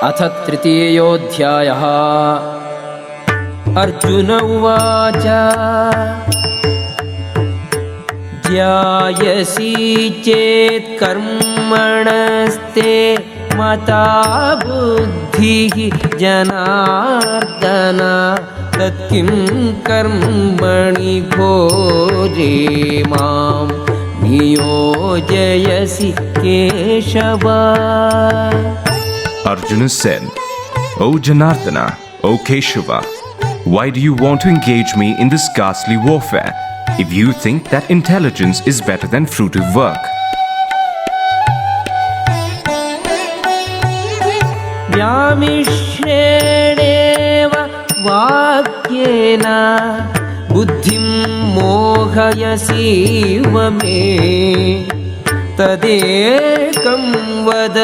अथ तृतीयोऽध्यायः। अर्जुन उवाच ध्यायसि चेत् कर्मणस्ते मता बुद्धिः जनार्दन तत्किं कर्मणि घोरे मां नियोजयसि Keshava. Arjuna said, O Janardana, O Keshava, why do you want to engage me in this ghastly warfare if you think that intelligence is better than fruitive work? व्यामिश्रेणेव वाक्येन बुद्धिं मोहयसीव मे तदेकं वद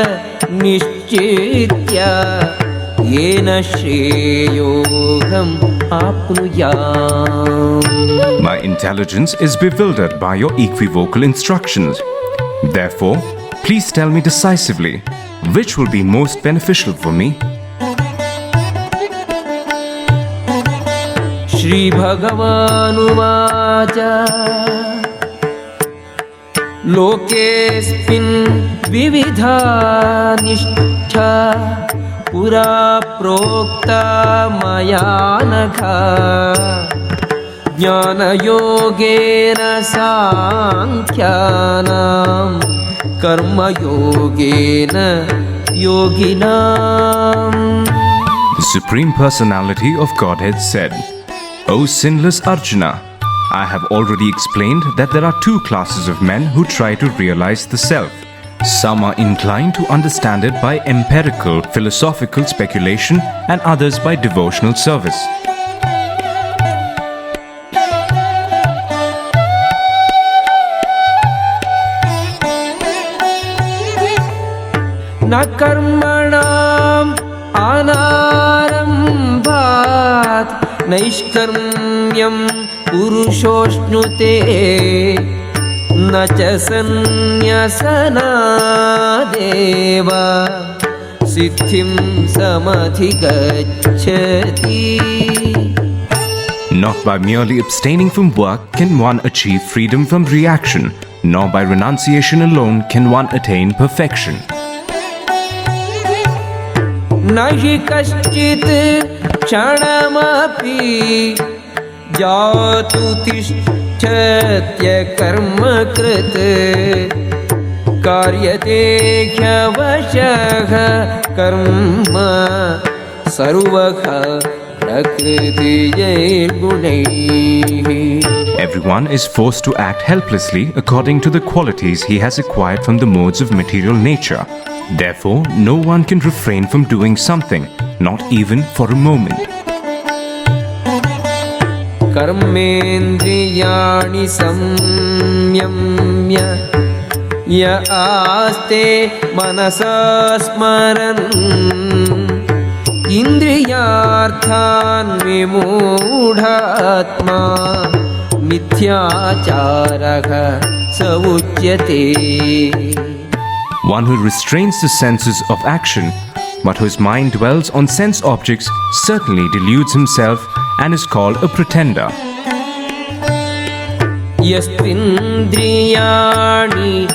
निश्चित्य येन श्रेयोऽहम् आप्नुयाम्। My intelligence is bewildered by your equivocal instructions. Therefore, please tell me decisively, which will be most beneficial for me? Shri Bhagavanuvāca लोकेऽस्मिन् विविधा निष्ठा पुरा प्रोक्ता मया नघ ज्ञानयोगेन सांख्यानां कर्मयोगेन योगिनाम्। The Supreme Personality of Godhead said, O sinless Arjuna, I have already explained that there are two classes of men who try to realize the self. Some are inclined to understand it by empirical, philosophical speculation and others by devotional service. न कर्मणाम् अनारम्भात् नैष्कर्म्यं पुरुषोऽश्नुते न च सन्न्यसनादेव सिद्धिं समधिगच्छति। Not by merely abstaining from work can one achieve freedom from reaction, nor by renunciation alone can one attain perfection. न हि कश्चित् क्षणमपि जातु तिष्ठत्य कर्म कृत् कार्यते ह्यवशः कर्म सर्वः प्रकृतिजैर्गुणैः। Everyone is forced to act helplessly according to the qualities he has acquired from the modes of material nature. Therefore, no one can refrain from doing something, not even for a moment. कर्मेन्द्रियाणि संयम्य य आस्ते मनसा स्मरन् इन्द्रियार्थान् विमूढात्मा मिथ्याचारः स उच्यते। One who restrains the senses of action, but whose mind dwells on sense objects, certainly deludes himself and is called a pretender. यस्त्विन्द्रियाणि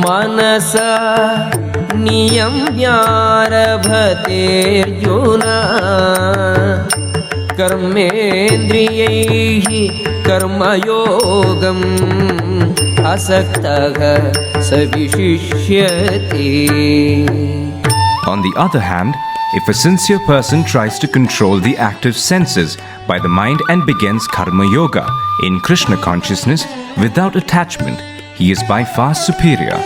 मनसा नियम्यारभतेऽर्जुन कर्मेन्द्रियैः कर्मयोगम् असक्तः स विशिष्यते। On the other hand, if a sincere person tries to control the active senses by the mind and begins karma yoga in Krishna consciousness without attachment, he is by far superior.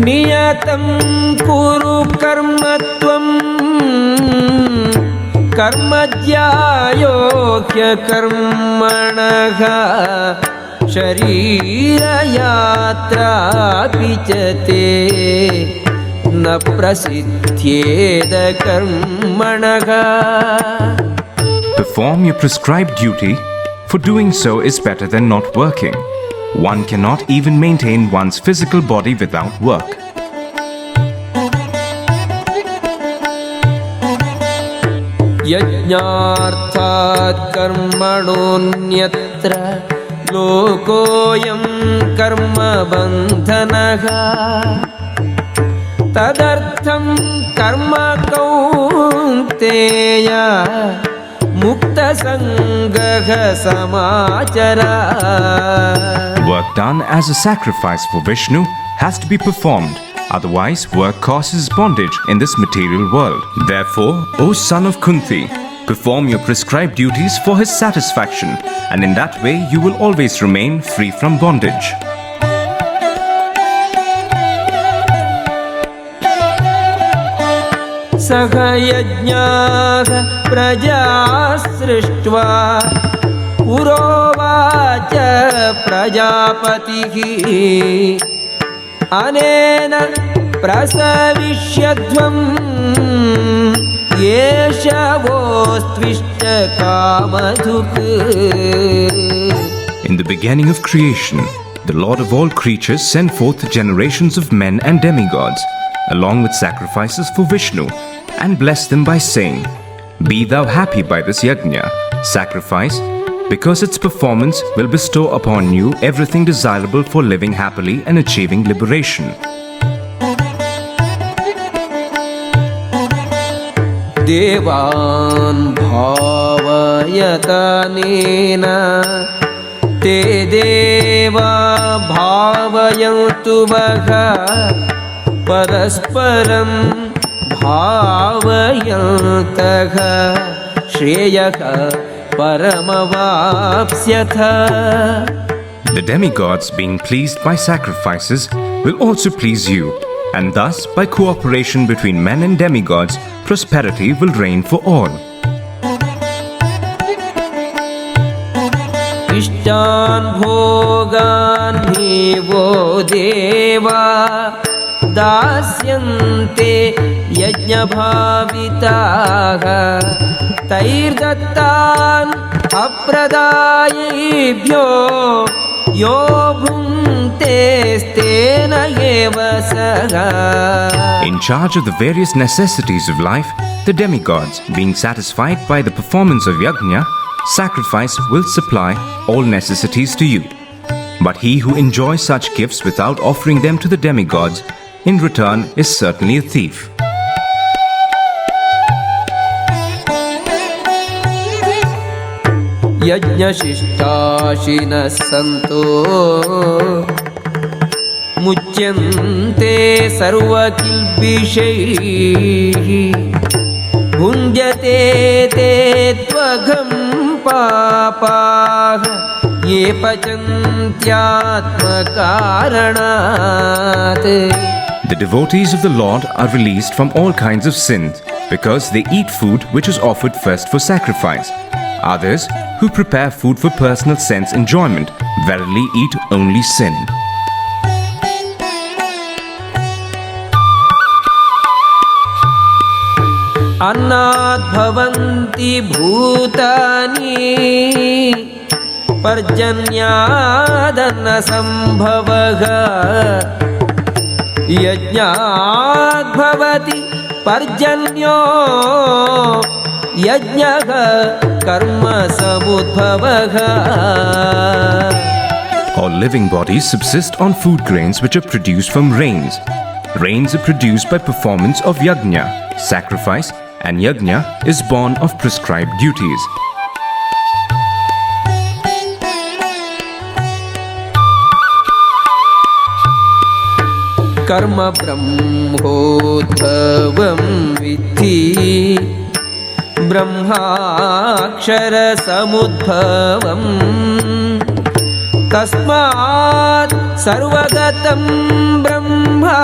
नियतं कुरु कर्मत्वं कर्मज्यायो ह्यकर्मणः शरीरयात्रापि च ते न प्रसिद्ध्येद कर्मणः। Perform your prescribed duty, for doing so is better than not working. One cannot even maintain one's physical body without work. यज्ञार्थात् कर्मणोऽन्यत्र लोकोऽयं कर्मबन्धनः तदर्थं कर्म Kaunteya मुक्तसङ्गः समाचर. Work done as a sacrifice for Vishnu has to be performed. Otherwise, work causes bondage in this material world. Therefore, O son of Kunti, perform your prescribed duties for his satisfaction, and in that way you will always remain free from bondage. सह यज्ञाः प्रजा सृष्ट्वा पुरोवाच प्रजापतिः अनेन प्रसविष्यध्वम् एष वोस्त्विष्ट कामधुक्. In the beginning of creation, the Lord of all creatures sent forth generations of men and demigods, along with sacrifices for Vishnu, and blessed them by saying, "Be thou happy by this yajna, sacrifice, because its performance will bestow upon you everything desirable for living happily and achieving liberation." देवान् भावयतनेन ते देवा भावयन्तु वः परस्परं भावयन्तः श्रेयः परमवाप्स्यथ. The demigods, being pleased by sacrifices, will also please you, and thus, by cooperation between men and demigods, prosperity will reign for all. इष्टान् भोगान् हि वो देवा दास्यन्ते यज्ञभाविताः तैर्दत्तान् अप्रदायिभ्यो यो भुङ्क्तेस्तेन एव सः. In charge of the various necessities of life, the demigods, being satisfied by the performance of yajna, sacrifice will supply all necessities to you. But he who enjoys such gifts without offering them to the demigods, in return is certainly a thief. यज्ञशिष्टाशिनः सन्तो मुच्यन्ते सर्वकिल्बिषैः भुञ्जते ते त्वघं पापाः ये पचन्त्यात्मकारणात्. The devotees of the Lord are released from all kinds of sins because they eat food which is offered first for sacrifice. Others, who prepare food for personal sense enjoyment, verily eat only sin. अन्नात् भवन्ति भूतानि पर्जन्यादन्नसम्भवः यज्ञात् भवति पर्जन्यो यज्ञः कर्म समुद्भवः. All living bodies subsist on food grains which are produced from rains. Rains are produced by performance of yajna, sacrifice, and yajna is born of prescribed duties. कर्म ब्रह्मोद्भवं विद्धि ब्रह्माक्षरसमुद्भवम् तस्मात् सर्वगतं ब्रह्मा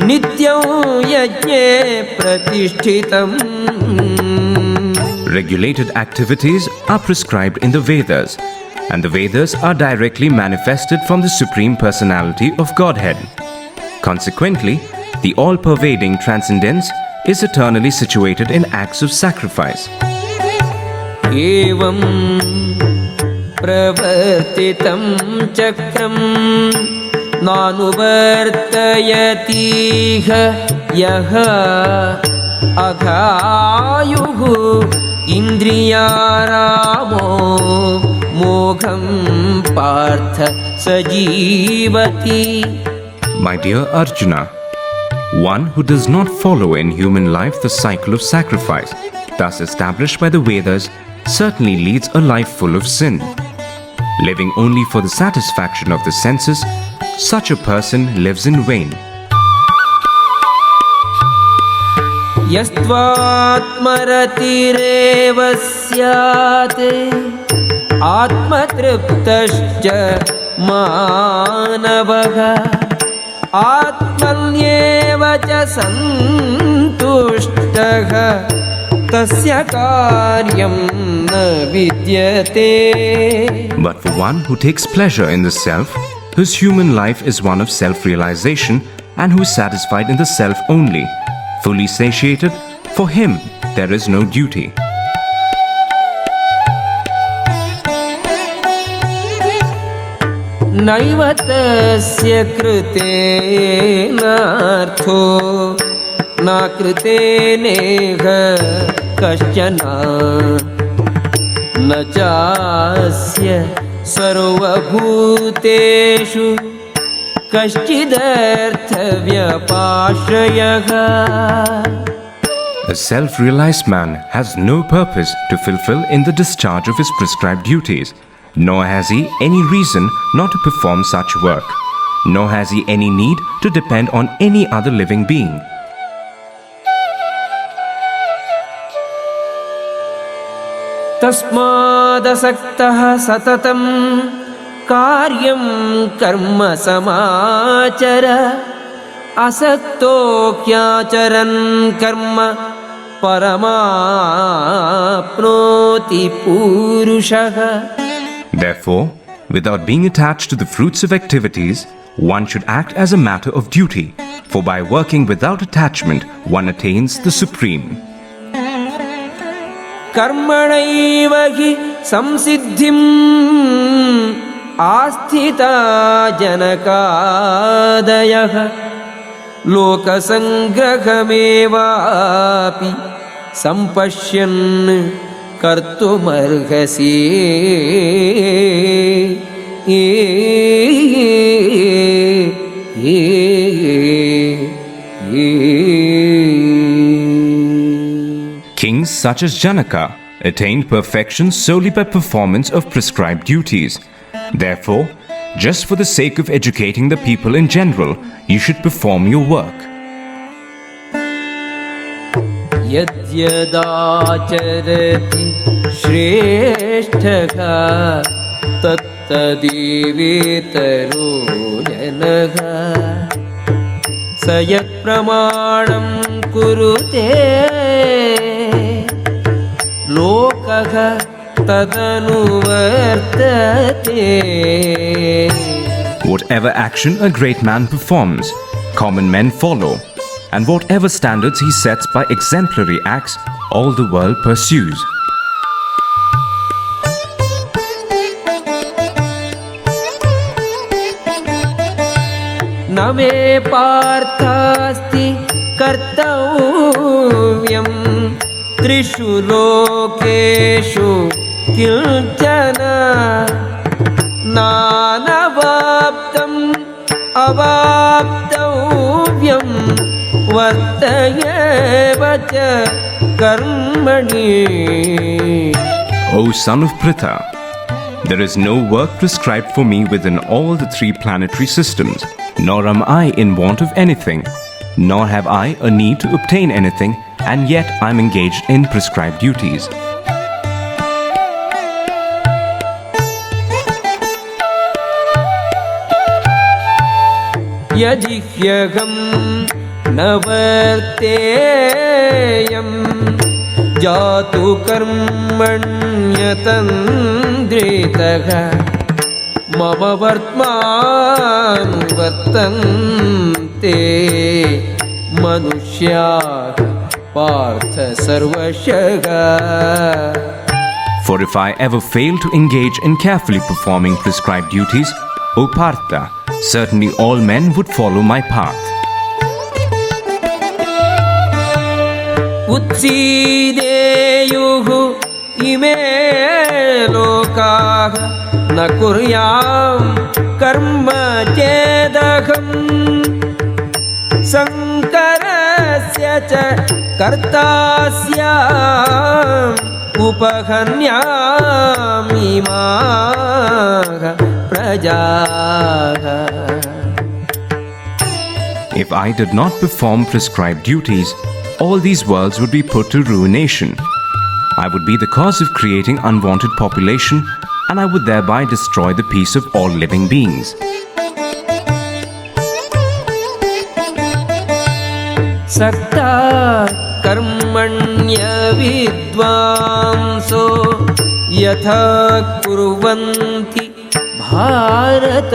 नित्यं यज्ञे प्रतिष्ठितम्. Regulated activities are prescribed in the Vedas, and the Vedas are directly manifested from the Supreme Personality of Godhead. Consequently, the all-pervading transcendence is eternally situated in acts of sacrifice. एवं प्रवर्तितं चक्रं नानुवर्तयतीह यः अघायुः इन्द्रियारामो मोघं पार्थ स जीवति. My dear Arjuna, one who does not follow in human life the cycle of sacrifice, thus established by the Vedas, certainly leads a life full of sin. Living only for the satisfaction of the senses, such a person lives in vain. यस्त्वात्मरतिरेव स्यात् आत्मतृप्तश्च मानवः आत्मन्येव च सन्तुष्टः तस्य कार्यं न विद्यते. But for one who takes pleasure in the self, whose human life is one of self-realization and who is satisfied in the self only, fully satiated, for him there is no duty. नैव तस्य कृतेनार्थो न कृतेनेह कश्चन न चास्य सर्वभूतेषु कश्चिदर्थव्यपाश्रयः. A self-realized man has no purpose to fulfill in the discharge of his prescribed duties, nor has he any reason not to perform such work, nor has he any need to depend on any other living being. तस्मादसक्तः सततं कार्यं कर्म समाचर असक्तो ह्याचरन् कर्म परमाप्नोति पुरुषः. Therefore, without being attached to the fruits of activities, one should act as a matter of duty, for by working without attachment, one attains the supreme. कर्मणैव हि संसिद्धिम् आस्थिता जनकादयः लोकसङ्ग्रहमेवापि सम्पश्यन् कर्तुमर्हसि. Kings such as Janaka attained perfection solely by performance of prescribed duties. Therefore, just for the sake of educating the people in general, you should perform your work. यद्यदाचरति श्रेष्ठः तत्तदेवेतरो जनः स यत्प्रमाणं कुरुते लोकः तदनुवर्तते. Whatever action a great man performs, common men follow, and whatever standards he sets by exemplary acts, all the world pursues. न मे पार्थास्ति कर्तव्यं त्रिषु लोकेषु किंचन नानवाप्तम् अवाप्तव्यं वर्तयेव च कर्मणि. O son of Pritha, there is no work prescribed for me within all the three planetary systems, nor am I in want of anything, nor have I a need to obtain anything, and yet I am engaged in prescribed duties. यजिह्यहं न वर्तेयं जातु कर्मण्यतन्द्रितः मम वर्त्मानुवर्तन्ते मनुष्याः पार्थ सर्वशः. For if I ever fail to engage in carefully performing prescribed duties, O Partha, certainly all men would follow my path. उत्सीदेयुः इमे लोकाः न कुर्यां कर्म चेदहम् शङ्करस्य च कर्ता स्याम् उपहन्यामिमाः प्रजाः. If I did not perform prescribed duties, all these worlds would be put to ruination. I would be the cause of creating unwanted population, and I would thereby destroy the peace of all living beings. सक्ता कर्मण्य विद्वांसो यथा कुर्वन्ति भारत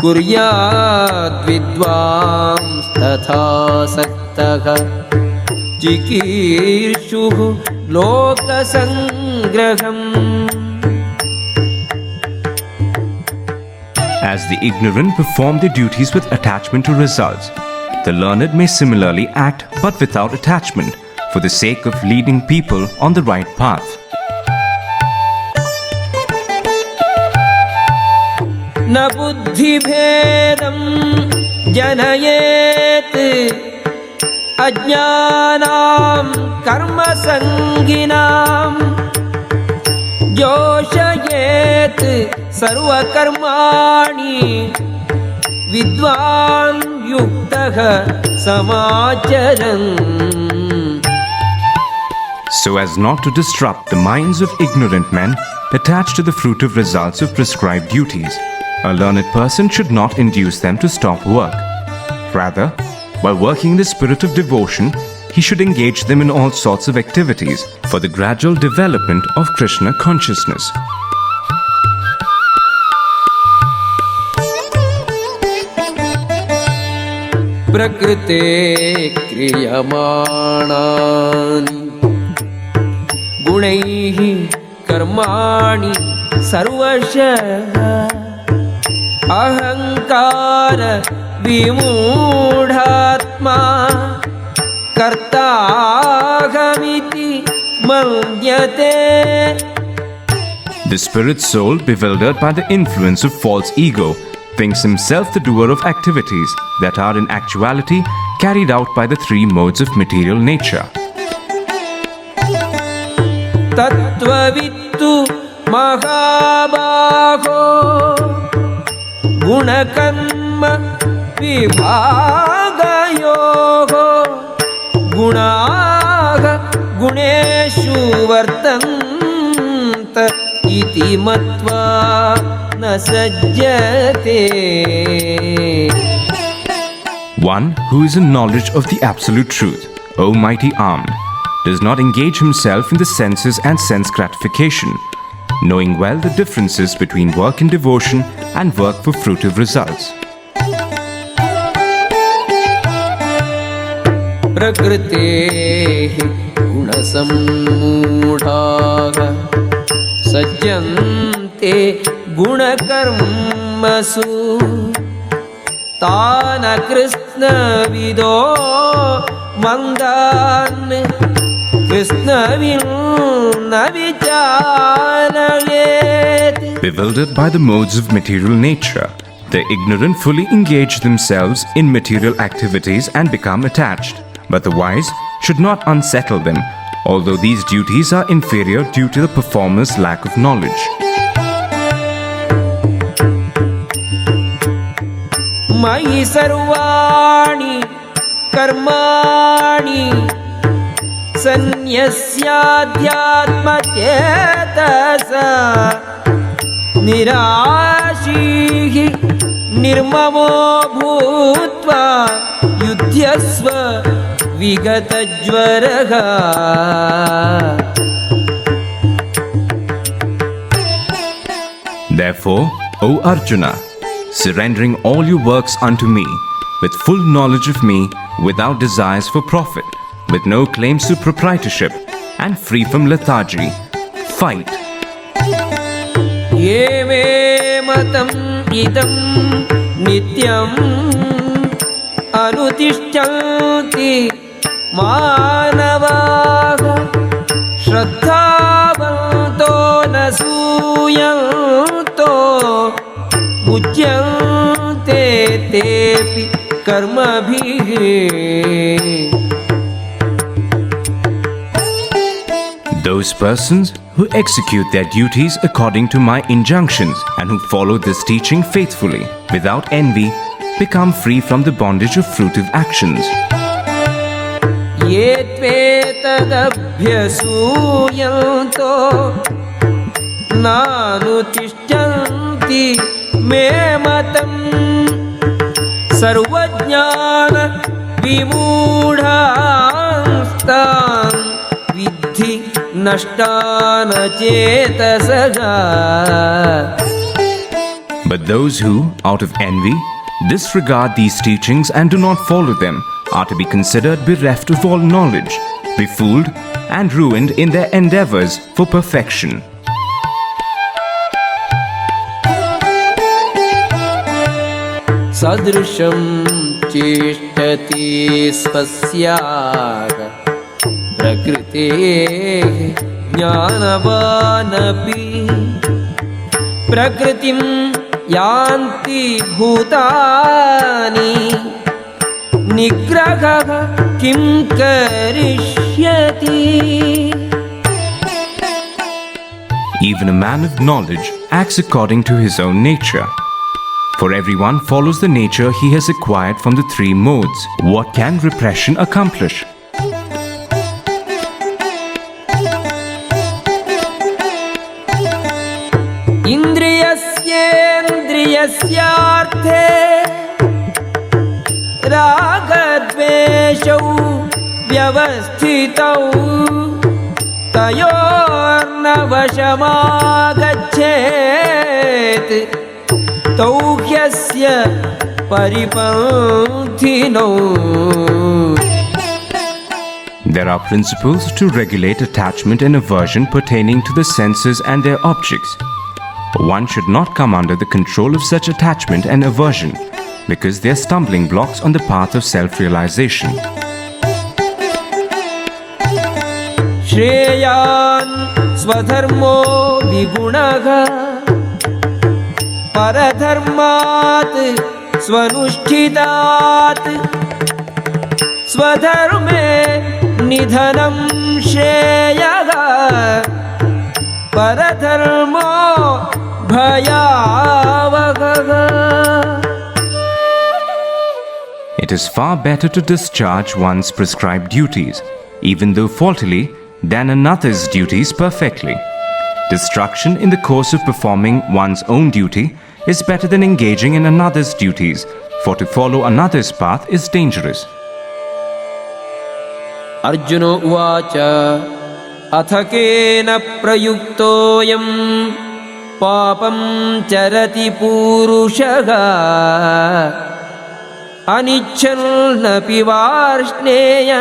कुर्याद् विद्वांस्तथा सक्तः चिकीर्षुः लोकसंग्रहम्. As the ignorant perform their duties with attachment to results, the learned may similarly act but without attachment for the sake of leading people on the right path. न बुद्धिभेदं जनयेत् अज्ञानां कर्मसङ्गिनां जोषयेत् सर्वकर्माणि विद्वान् युक्तः समाचरन्. So as not to disrupt the minds of ignorant men attached to the fruit of results of prescribed duties, a learned person should not induce them to stop work. Rather, while working in the spirit of devotion, he should engage them in all sorts of activities for the gradual development of Krishna consciousness. प्रकृते क्रियमाणानि गुणैः कर्माणि सर्वशः अहंकार विमूढात्मा कर्ताहमिति मन्यते. The spirit soul, bewildered by the influence of false ego, thinks himself the doer of activities that are in actuality carried out by the three modes of material nature. तत्त्ववित्तु महाबाहो गुणकर्म विभागयोः गुणाः गुणेषु वर्तन्त इति मत्वा न सज्जते. One who is in knowledge of the absolute truth, O mighty armed, does not engage himself in the senses and sense gratification, knowing well the differences between work in devotion and work for fruitive results. प्रकृतेः गुणसम्मूढाः सज्जन्ते गुणकर्मसु तान् कृष्णविदो मन्दान् कृष्णविदो न विचारयेत्. Bewildered by the modes of material nature, the ignorant fully engage themselves in material activities and become attached. But the wise should not unsettle them, although these duties are inferior due to the performer's lack of knowledge. मयि सर्वाणि कर्माणि सन्न्यस्याध्यात्मचेतसा निराशीः निर्ममो भूत्वा युध्यस्व विगतज्वरः. Therefore, O Arjuna, surrendering all your works unto me, with full knowledge of me, without desires for profit, with no claims to proprietorship, and free from lethargy. Fight. ये मे मतम् इदं नित्यम् अनुतिष्ठन्ति मानवाः श्रद्धावन्तो न सूयन्तो मुच्यन्ते तेऽपि कर्मभिः Those persons who execute their duties according to my injunctions and who follow this teaching faithfully without envy become free from the bondage of fruitive actions. ये त्वेतदभ्यसूयन्तो नानुतिष्ठन्ति मे मतम् सर्वज्ञान विमूढांस्तान् विद्धि नष्टान चेतसः. But those who, out of envy, disregard these teachings and do not follow them are to be considered bereft of all knowledge, befooled and ruined in their endeavors for perfection. सदृशं चेष्टति स्वस्याः प्रकृतेः ज्ञानवानपि प्रकृतिं यान्ति भूतानि निग्रहः किं करिष्यति. Even a man of knowledge acts according to his own nature. For everyone follows the nature he has acquired from the three modes. What can repression accomplish? इन्द्रियस्येन्द्रियस्यार्थे रागद्वेषौ व्यवस्थितौ तयोर्नवशमागच्छेत् तौ ह्यस्य परिपन्थिनौ. There are principles to regulate attachment and aversion pertaining to the senses and their objects. One should not come under the control of such attachment and aversion because they are stumbling blocks on the path of self-realization. श्रेयान् स्वधर्मो विगुणः परधर्मात् स्वनुष्ठितात् स्वधर्मे निधनं श्रेयः परधर्मो भयावहः. It is far better to discharge one's prescribed duties, even though faultily, than another's duties perfectly. Destruction in the course of performing one's own duty is better than engaging in another's duties, for to follow another's path is dangerous. अर्जुनो उवाच अथ केन प्रयुक्तोऽयं पापं चरति पूरुषः अनिच्छन्नपि Varshneya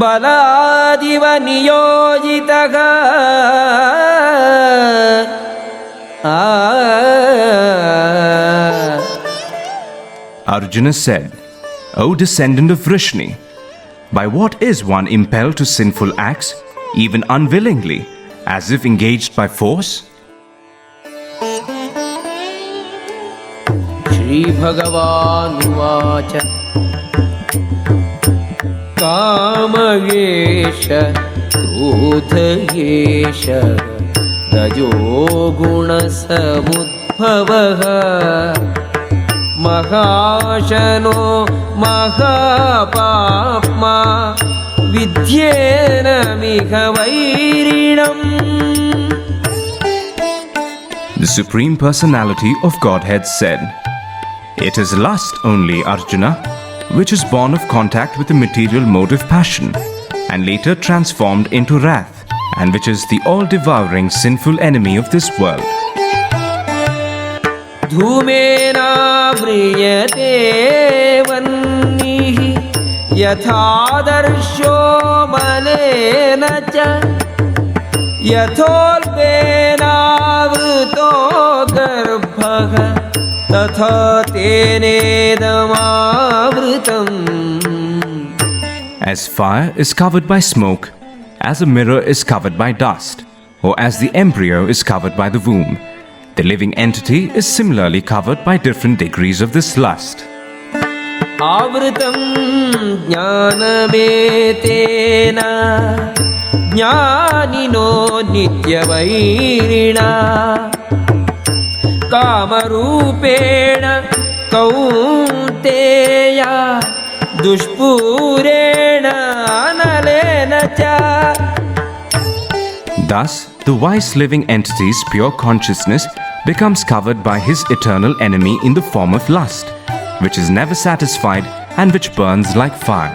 बलादिव नियोजितः. Arjuna said, O descendant of Vrishni, by what is one impelled to sinful acts, even unwillingly, as if engaged by force? Shri Bhagavanuvāca Kāmagesha Krodhagesha Rajo Guna Samudbhavaha Mahāshano Mahapāpma Vidyena Mikhavairinam. The Supreme Personality of Godhead said, It is lust only, Arjuna, which is born of contact with the material mode of passion, and later transformed into wrath, and which is the all-devouring sinful enemy of this world. धूमेना व्रियते वह्निः यथादर्शो मलेन च यथोल्बेनावृतो गर्भः तथा तेनेदमावृतम्. As fire is covered by smoke, as a mirror is covered by dust, or as the embryo is covered by the womb, the living entity is similarly covered by different degrees of this lust. आवृतं ज्ञानमेतेन ज्ञानिनो नित्यवैरिणा कामरूपेण कौन्तेय दुष्पूरेण अनलेन च. Thus, the wise living entity's pure consciousness becomes covered by his eternal enemy in the form of lust, which is never satisfied and which burns like fire.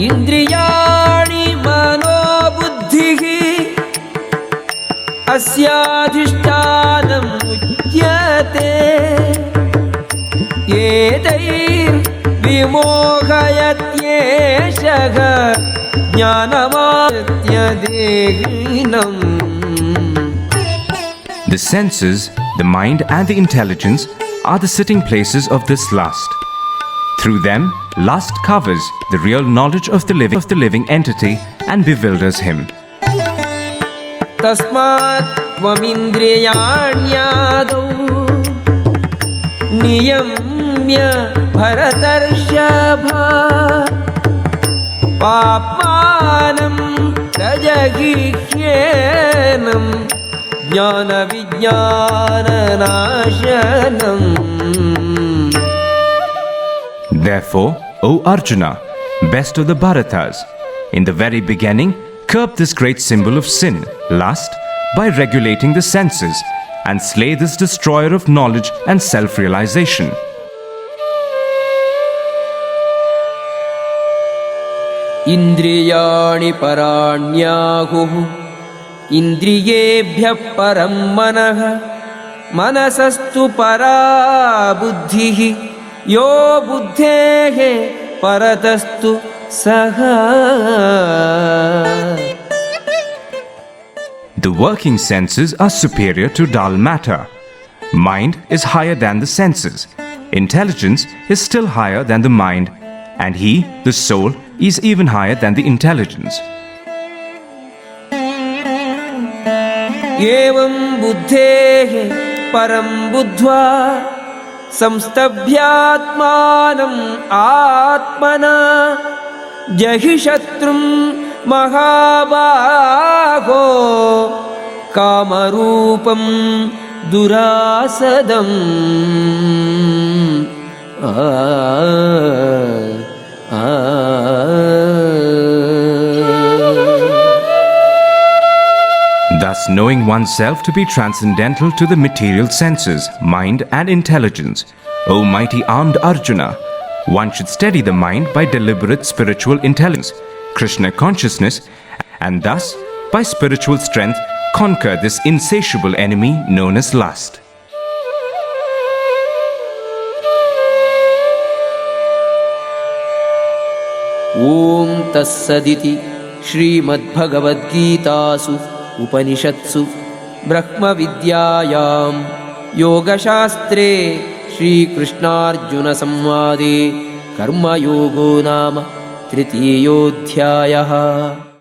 Indriyani mano buddhihi asyaadhishtanam ujyate yedair vimohayatyeshaha jnanamatyadehinam. The senses, the mind and the intelligence are the sitting places of this lust. Through them, lust covers the real knowledge of the living entity and bewilders him. Tasmat tvamindriyanyadau niyamya bharatarshava papmanam rajagihyenam jnana vijnana nashanam. Therefore, O Arjuna, best of the Bharatas, in the very beginning, curb this great symbol of sin, lust, by regulating the senses and slay this destroyer of knowledge and self-realization. Indriyani paranyahuh indriyebhyah param manah manasastu para buddhihi yo buddhehe paratastu saha. The working senses are superior to dull matter. Mind is higher than the senses. Intelligence is still higher than the mind, and he, the soul, is even higher than the intelligence. Evam buddhehe param buddhva samstabhyatmanam atmana jahi shatrum mahabaho kamarupam durasadam. Thus, knowing oneself to be transcendental to the material senses, mind and intelligence, O mighty armed Arjuna, one should steady the mind by deliberate spiritual intelligence, Krishna consciousness, and thus, by spiritual strength, conquer this insatiable enemy known as lust. Om Tassaditi Srimad-Bhagavad-Gitasu Upanishatsu Brahma Vidyayam Yoga Shastre Shri Krishnarjuna Samvade Karma Yogo Nama Tritiyodhyayaha.